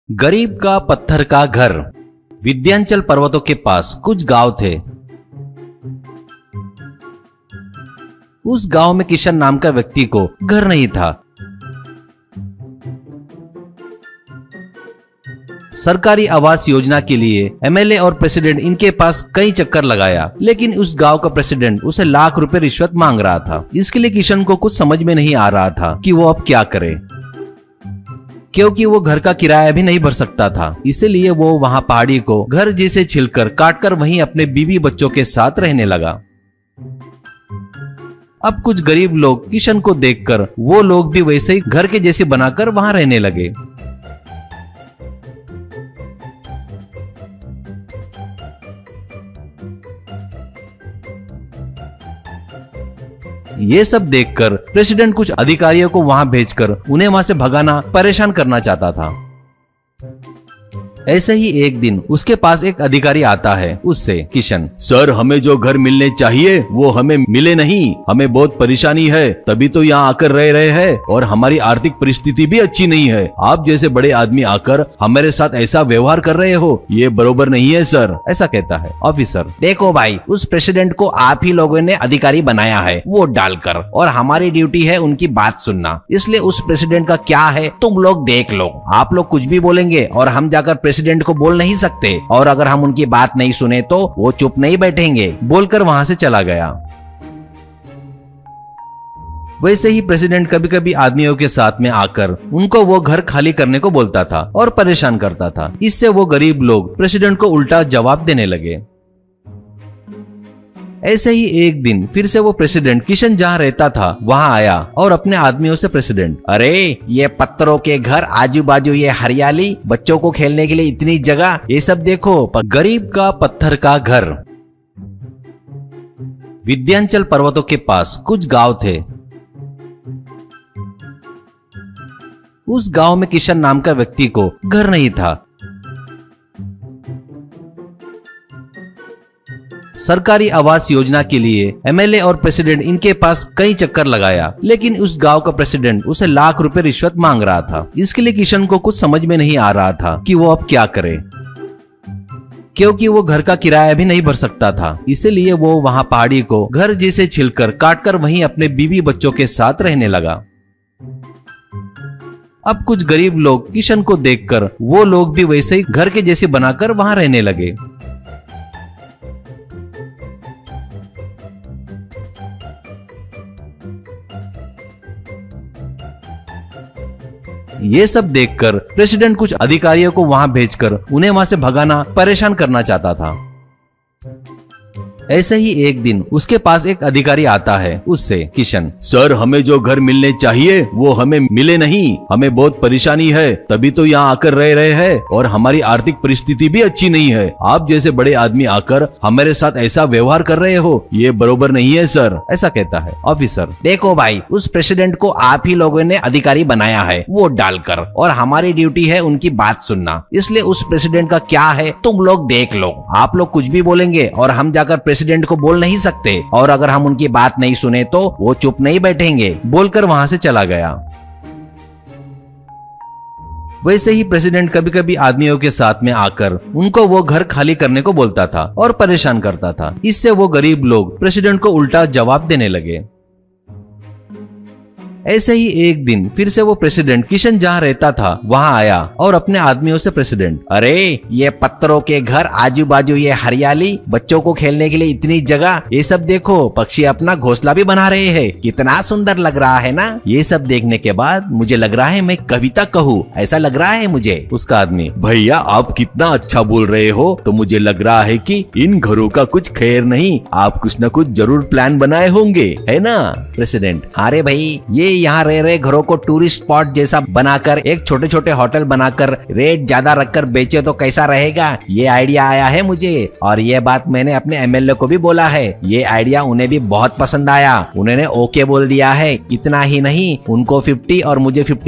गरीब का पत्थर का घर। विंध्याचल पर्वतों के पास कुछ गांव थे। उस गांव में किशन नाम का व्यक्ति को घर नहीं था। सरकारी आवास योजना के लिए एमएलए और प्रेसिडेंट इनके पास कई चक्कर लगाया, लेकिन उस गांव का प्रेसिडेंट उसे लाख रुपए रिश्वत मांग रहा था। इसके लिए किशन को कुछ समझ में नहीं आ रहा था कि वो अब क्या करे, क्योंकि वो घर का किराया भी नहीं भर सकता था। इसीलिए वो वहां पहाड़ी को घर जैसे छिलकर काटकर वहीं अपने बीवी बच्चों के साथ रहने लगा। अब कुछ गरीब लोग किशन को देखकर वो लोग भी वैसे ही घर के जैसे बनाकर वहां रहने लगे। ये सब देखकर प्रेसिडेंट कुछ अधिकारियों को वहां भेजकर उन्हें वहां से भगाना, परेशान करना चाहता था। ऐसे ही एक दिन उसके पास एक अधिकारी आता है। उससे किशन, सर, हमें जो घर मिलने चाहिए वो हमें मिले नहीं। हमें बहुत परेशानी है, तभी तो यहाँ आकर रह रहे हैं और हमारी आर्थिक परिस्थिति भी अच्छी नहीं है। आप जैसे बड़े आदमी आकर हमारे साथ ऐसा व्यवहार कर रहे हो, ये बरोबर नहीं है सर। ऐसा कहता है ऑफिसर। देखो भाई, उस प्रेसिडेंट को आप ही लोगों ने अधिकारी बनाया है वोट डालकर, और हमारी ड्यूटी है उनकी बात सुनना। इसलिए उस प्रेसिडेंट का क्या है तुम लोग देख लो। आप लोग कुछ भी बोलेंगे और हम जाकर प्रेसिडेंट को बोल नहीं सकते, और अगर हम उनकी बात नहीं सुने तो वो चुप नहीं बैठेंगे, बोलकर वहां से चला गया। वैसे ही प्रेसिडेंट कभी कभी आदमियों के साथ में आकर उनको वो घर खाली करने को बोलता था और परेशान करता था। इससे वो गरीब लोग प्रेसिडेंट को उल्टा जवाब देने लगे। ऐसे ही एक दिन फिर से वो प्रेसिडेंट किशन जहाँ रहता था वहां आया और अपने आदमियों से, प्रेसिडेंट, अरे ये पत्थरों के घर, आजू बाजू ये हरियाली, बच्चों को खेलने के लिए इतनी जगह, ये सब देखो। गरीब का पत्थर का घर। विंध्याचल पर्वतों के पास कुछ गांव थे। उस गांव में किशन नाम का व्यक्ति को घर नहीं था। सरकारी आवास योजना के लिए एमएलए और प्रेसिडेंट इनके पास कई चक्कर लगाया, लेकिन उस गांव का प्रेसिडेंट उसे लाख रुपए रिश्वत मांग रहा था। इसके लिए किशन को कुछ समझ में नहीं आ रहा था कि वो अब क्या करे, क्योंकि वो घर का किराया भी नहीं भर सकता था। इसीलिए वो वहां पहाड़ी को घर जैसे छिलकर काटकर वहीं अपने बीवी बच्चों के साथ रहने लगा। अब कुछ गरीब लोग किशन को देखकर वो लोग भी वैसे ही घर के जैसे बनाकर वहां रहने लगे। ये सब देखकर प्रेसिडेंट कुछ अधिकारियों को वहां भेजकर उन्हें वहां से भगाना, परेशान करना चाहता था। ऐसे ही एक दिन उसके पास एक अधिकारी आता है। उससे किशन, सर, हमें जो घर मिलने चाहिए वो हमें मिले नहीं। हमें बहुत परेशानी है, तभी तो यहाँ आकर रह रहे हैं और हमारी आर्थिक परिस्थिति भी अच्छी नहीं है। आप जैसे बड़े आदमी आकर हमारे साथ ऐसा व्यवहार कर रहे हो, ये बरोबर नहीं है सर। ऐसा कहता है ऑफिसर। देखो भाई, उस प्रेसिडेंट को आप ही लोगों ने अधिकारी बनाया है वोट डालकर, और हमारी ड्यूटी है उनकी बात सुनना। इसलिए उस प्रेसिडेंट का क्या है तुम लोग देख लो। आप लोग कुछ भी बोलेंगे और हम जाकर प्रेसिडेंट को बोल नहीं सकते, और अगर हम उनकी बात नहीं सुने तो वो चुप नहीं बैठेंगे, बोलकर वहां से चला गया। वैसे ही प्रेसिडेंट कभी कभी आदमियों के साथ में आकर उनको वो घर खाली करने को बोलता था और परेशान करता था। इससे वो गरीब लोग प्रेसिडेंट को उल्टा जवाब देने लगे। ऐसे ही एक दिन फिर से वो प्रेसिडेंट किशन जहाँ रहता था वहां आया और अपने आदमियों से, प्रेसिडेंट, अरे ये पत्थरों के घर, आजू बाजू ये हरियाली, बच्चों को खेलने के लिए इतनी जगह, ये सब देखो। पक्षी अपना घोंसला भी बना रहे हैं, कितना सुंदर लग रहा है ना। ये सब देखने के बाद मुझे लग रहा है मैं कविता कहूँ, ऐसा लग रहा है मुझे। उसका आदमी, भैया आप कितना अच्छा बोल रहे हो, तो मुझे लग रहा है कि इन घरों का कुछ खैर नहीं, आप कुछ न कुछ जरूर प्लान बनाए होंगे, है ना। प्रेसिडेंट, अरे भाई, ये यहाँ रह रहे घरों को टूरिस्ट स्पॉट जैसा बनाकर, एक छोटे छोटे होटल बनाकर रेट ज्यादा रखकर बेचे तो कैसा रहेगा, ये आइडिया आया है मुझे। और ये बात मैंने अपने एमएलए को भी बोला है, ये आइडिया उन्हें भी बहुत पसंद आया। उन्होंने ओके बोल दिया है। इतना ही नहीं, उनको 50 और मुझे 50